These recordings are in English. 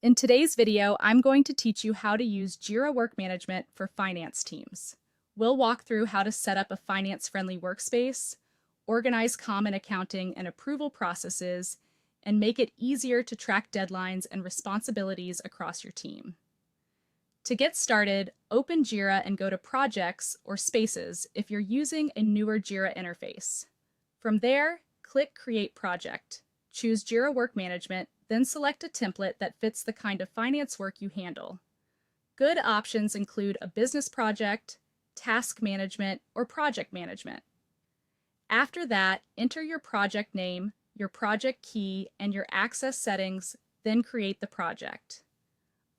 In today's video, I'm going to teach you how to use Jira Work Management for finance teams. We'll walk through how to set up a finance-friendly workspace, organize common accounting and approval processes, and make it easier to track deadlines and responsibilities across your team. To get started, open Jira and go to Projects or Spaces if you're using a newer Jira interface. From there, click Create Project. Choose Jira Work Management, then select a template that fits the kind of finance work you handle. Good options include a business project, task management, or project management. After that, enter your project name, your project key, and your access settings, then create the project.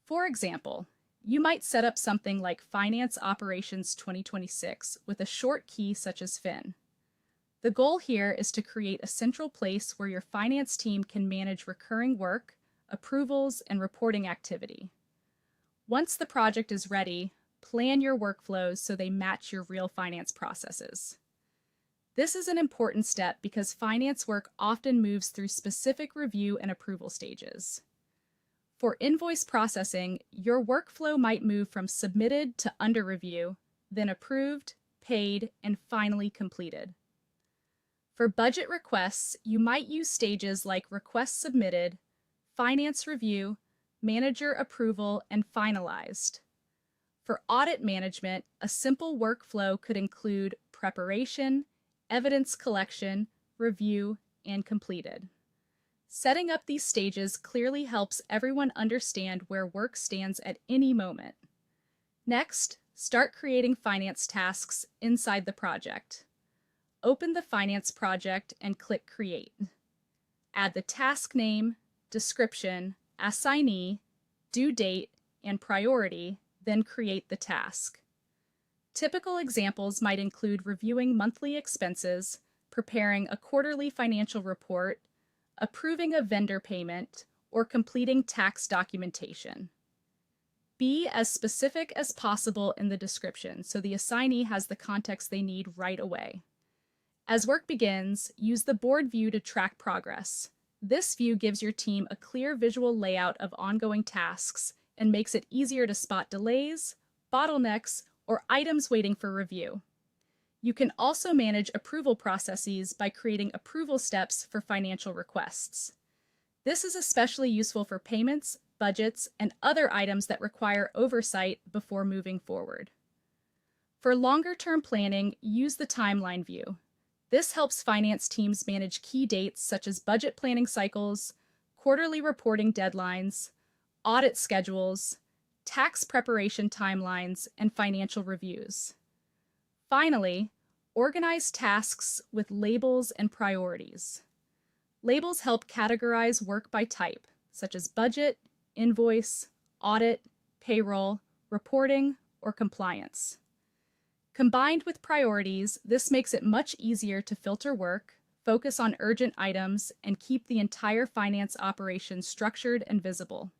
For example, you might set up something like Finance Operations 2026 with a short key such as FIN. The goal here is to create a central place where your finance team can manage recurring work, approvals, and reporting activity. Once the project is ready, plan your workflows so they match your real finance processes. This is an important step because finance work often moves through specific review and approval stages. For invoice processing, your workflow might move from submitted to under review, then approved, paid, and finally completed. For budget requests, you might use stages like request submitted, finance review, manager approval, and finalized. For audit management, a simple workflow could include preparation, evidence collection, review, and completed. Setting up these stages clearly helps everyone understand where work stands at any moment. Next, start creating finance tasks inside the project. Open the finance project and click Create. Add the task name, description, assignee, due date, and priority, then create the task. Typical examples might include reviewing monthly expenses, preparing a quarterly financial report, approving a vendor payment, or completing tax documentation. Be as specific as possible in the description so the assignee has the context they need right away. As work begins, use the board view to track progress. This view gives your team a clear visual layout of ongoing tasks and makes it easier to spot delays, bottlenecks, or items waiting for review. You can also manage approval processes by creating approval steps for financial requests. This is especially useful for payments, budgets, and other items that require oversight before moving forward. For longer-term planning, use the timeline view. This helps finance teams manage key dates such as budget planning cycles, quarterly reporting deadlines, audit schedules, tax preparation timelines, and financial reviews. Finally, organize tasks with labels and priorities. Labels help categorize work by type, such as budget, invoice, audit, payroll, reporting, or compliance. Combined with priorities, this makes it much easier to filter work, focus on urgent items, and keep the entire finance operation structured and visible.